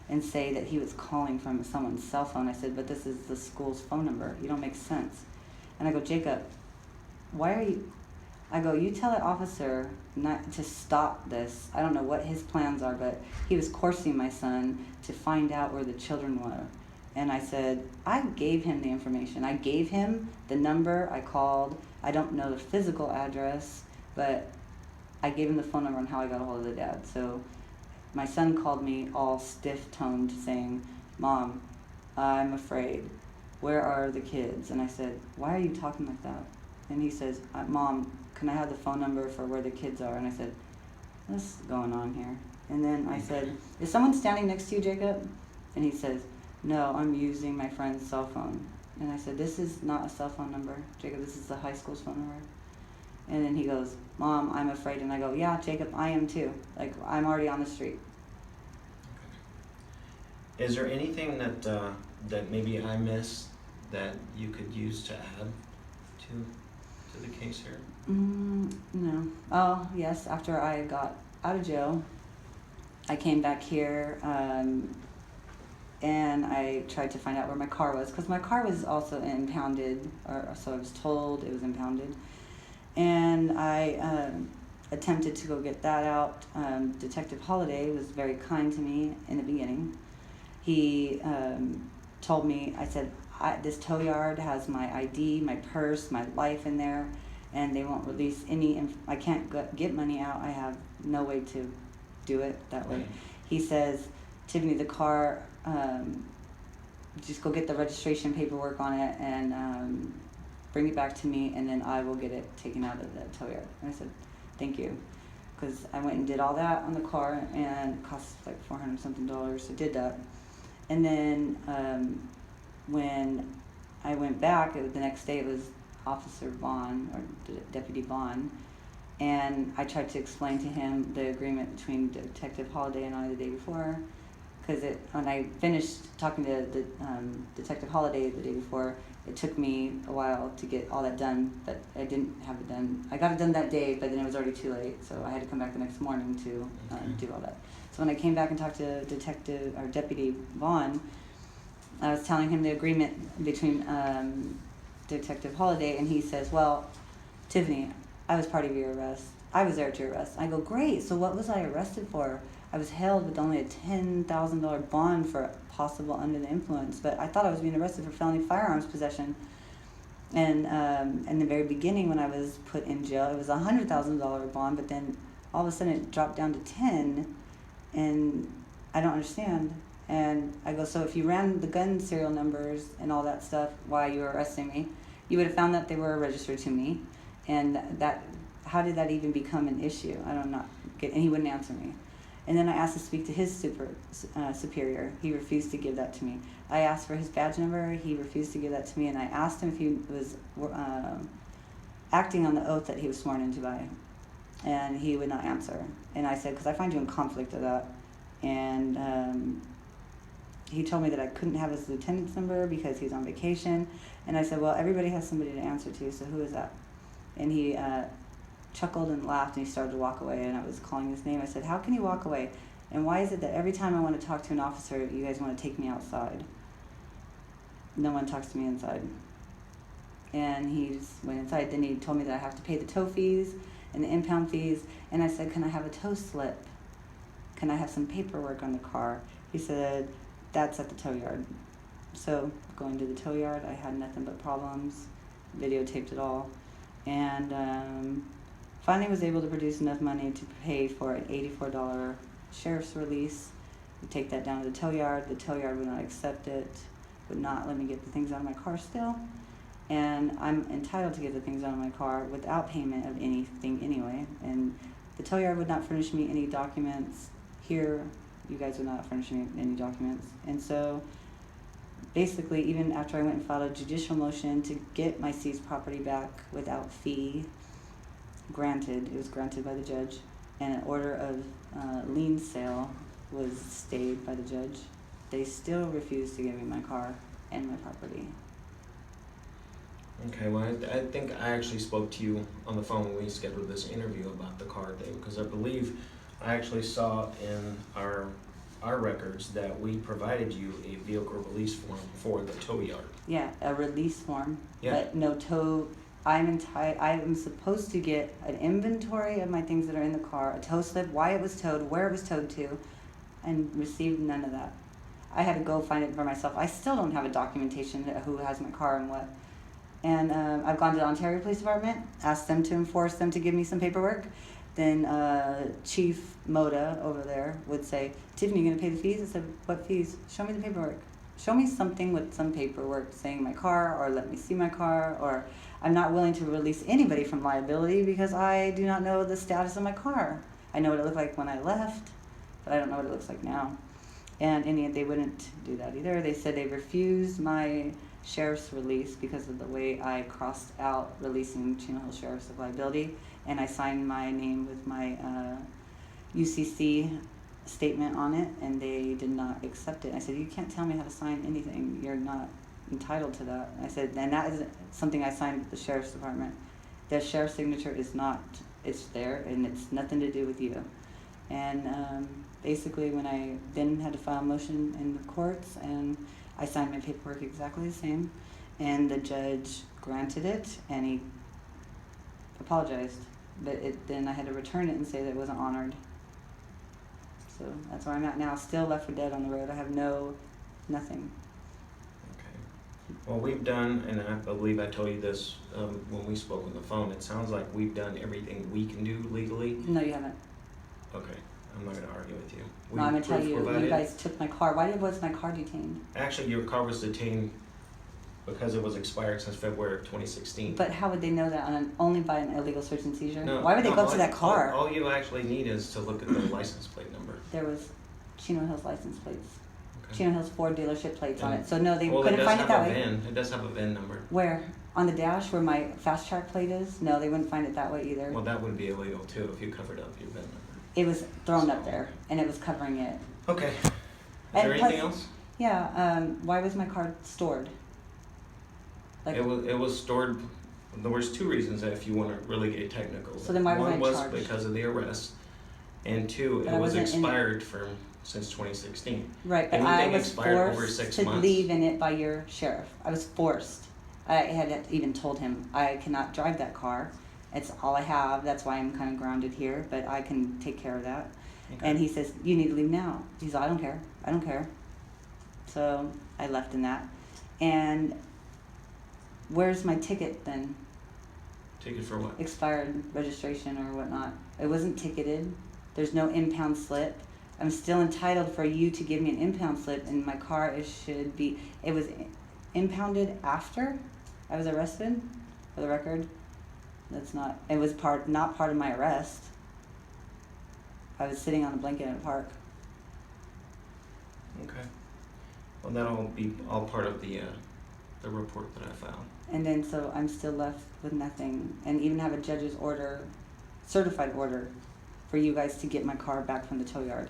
and say that he was calling from someone's cell phone. I said, but this is the school's phone number. You don't make sense. And I go, Jacob, why are you, I go, you tell that officer not to stop this. I don't know what his plans are, but he was coercing my son to find out where the children were. And I said, I gave him the information. I gave him the number. I called. I don't know the physical address, but I gave him the phone number on how I got a hold of the dad. So my son called me all stiff-toned saying, Mom, I'm afraid. Where are the kids? And I said, why are you talking like that? And he says, Mom, can I have the phone number for where the kids are? And I said, what's going on here? And then I said, is someone standing next to you, Jacob? And he says, no, I'm using my friend's cell phone. And I said, this is not a cell phone number, Jacob, this is the high school's phone number. And then he goes, Mom, I'm afraid. And I go, yeah, Jacob, I am too. Like, I'm already on the street. Okay. Is there anything that maybe I missed that you could use to add to the case here? No. Oh, yes, after I got out of jail, I came back here, and I tried to find out where my car was, because my car was also impounded, or so I was told it was impounded. And I attempted to go get that out. Detective Holliday was very kind to me in the beginning. He told me, I said, this tow yard has my ID, my purse, my life in there, and they won't release any, I can't get money out. I have no way to do it that way. He says, Tiffany, the car, just go get the registration paperwork on it and bring it back to me, and then I will get it taken out of the tow yard. And I said, thank you. Because I went and did all that on the car, and it cost like $400 something. I did that. And then when I went back, the next day it was Officer Vaughn, or Deputy Vaughn, and I tried to explain to him the agreement between Detective Holliday and I the day before, because when I finished talking to the Detective Holliday the day before, it took me a while to get all that done, but I didn't have it done. I got it done that day, but then it was already too late, so I had to come back the next morning to do all that. So when I came back and talked to Deputy Vaughn, I was telling him the agreement between Detective Holliday, and he says, well, Tiffany, I was part of your arrest. I was there at your arrest. I go, great, so what was I arrested for? I was held with only a $10,000 bond for possible under the influence, but I thought I was being arrested for felony firearms possession. And in the very beginning, when I was put in jail, it was a $100,000 bond, but then all of a sudden it dropped down to 10, and I don't understand. And I go, so if you ran the gun serial numbers and all that stuff while you were arresting me, you would have found that they were registered to me, and that, how did that even become an issue? I don't know. And he wouldn't answer me. And then I asked to speak to his superior. He refused to give that to me. I asked for his badge number. He refused to give that to me. And I asked him if he was acting on the oath that he was sworn into by. And he would not answer. And I said, because I find you in conflict of that. And he told me that I couldn't have his lieutenant's number because he's on vacation. And I said, well, everybody has somebody to answer to, so who is that? And he chuckled and laughed, and he started to walk away, and I was calling his name. I said, how can you walk away? And why is it that every time I want to talk to an officer, you guys want to take me outside? No one talks to me inside. And he just went inside. Then he told me that I have to pay the tow fees and the impound fees. And I said, can I have a tow slip? Can I have some paperwork on the car? He said, that's at the tow yard. So going to the tow yard, I had nothing but problems, videotaped it all. And finally was able to produce enough money to pay for an $84 sheriff's release. We take that down to the tow yard. The tow yard would not accept it, would not let me get the things out of my car still. And I'm entitled to get the things out of my car without payment of anything anyway. And the tow yard would not furnish me any documents. Here, you guys would not furnish me any documents. And so basically, even after I went and filed a judicial motion to get my seized property back without fee, it was granted by the judge, and an order of lien sale was stayed by the judge. They still refused to give me my car and my property. Okay, well, I think I actually spoke to you on the phone when we scheduled this interview about the car thing, because I believe I actually saw in our our records that we provided you a vehicle release form for the tow yard. Yeah, a release form, Yeah. but no tow. I'm supposed to get an inventory of my things that are in the car, a tow slip, why it was towed, where it was towed to, and received none of that. I had to go find it for myself. I still don't have a documentation of who has my car and what. And I've gone to the Ontario Police Department, asked them to enforce them to give me some paperwork. Then Chief Moda over there would say, Tiffany, you gonna pay the fees? I said, what fees? Show me the paperwork. Show me something with some paperwork saying my car, or let me see my car, or I'm not willing to release anybody from liability because I do not know the status of my car. I know what it looked like when I left, but I don't know what it looks like now. And they wouldn't do that either. They said they refused my sheriff's release because of the way I crossed out releasing Chino Hills Sheriff's of liability, and I signed my name with my UCC statement on it, and they did not accept it. I said, you can't tell me how to sign anything. You're not entitled to that. I said, and that is something I signed with the sheriff's department. The sheriff's signature is not, it's there, and it's nothing to do with you. And basically when I then had to file a motion in the courts, and I signed my paperwork exactly the same, and the judge granted it, and he apologized, but then I had to return it and say that it wasn't honored. So that's where I'm at now, still left for dead on the road. I have nothing. Okay. Well, we've done, and I believe I told you this when we spoke on the phone, it sounds like we've done everything we can do legally. No, you haven't. Okay, I'm not gonna argue with you. No, I'm gonna tell We've you, you provided- guys took my car. Why was my car detained? Actually, your car was detained because it was expired since February of 2016. But how would they know that only by an illegal search and seizure? No, Why would they no, go up to that car? All you actually need is to look at the license plate number. There was Chino Hills license plates. Okay. Chino Hills Ford dealership plates on And- it. So no, they Well, couldn't find it that way. It does have a VIN number. Where? On the dash where my fast track plate is? No, they wouldn't find it that way either. Well, that would be illegal too if you covered up your VIN number. It was thrown up there, and it was covering it. Okay. Is And there plus- anything else? Yeah, why was my car stored? Like, It was stored. There was two reasons if you want to really get technical. So then why was I One was charged? because of the arrest, and two, But it I was wasn't in it. expired since 2016. right, but I anything was expired over forced 6 to months. leave in it by your sheriff. I was forced. I had even told him I cannot drive that car. It's all I have. That's why I'm kind of grounded here, but I can take care of that. Okay. And he says, you need to leave now. He says, I don't care. I don't care. So I left in that. And where's my ticket then? Ticket for what? Expired registration or whatnot. It wasn't ticketed. There's no impound slip. I'm still entitled for you to give me an impound slip, and my car it was impounded after I was arrested, for the record. It was not part of my arrest. I was sitting on a blanket in a park. Okay. Well, that'll be all part of the report that I found. And then so I'm still left with nothing, and even have a judge's order, certified order, for you guys to get my car back from the tow yard.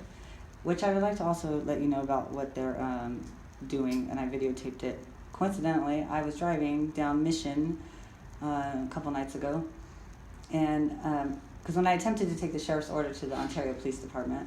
Which I would like to also let you know about what they're doing, and I videotaped it. Coincidentally, I was driving down Mission a couple nights ago, and because when I attempted to take the sheriff's order to the Ontario Police Department,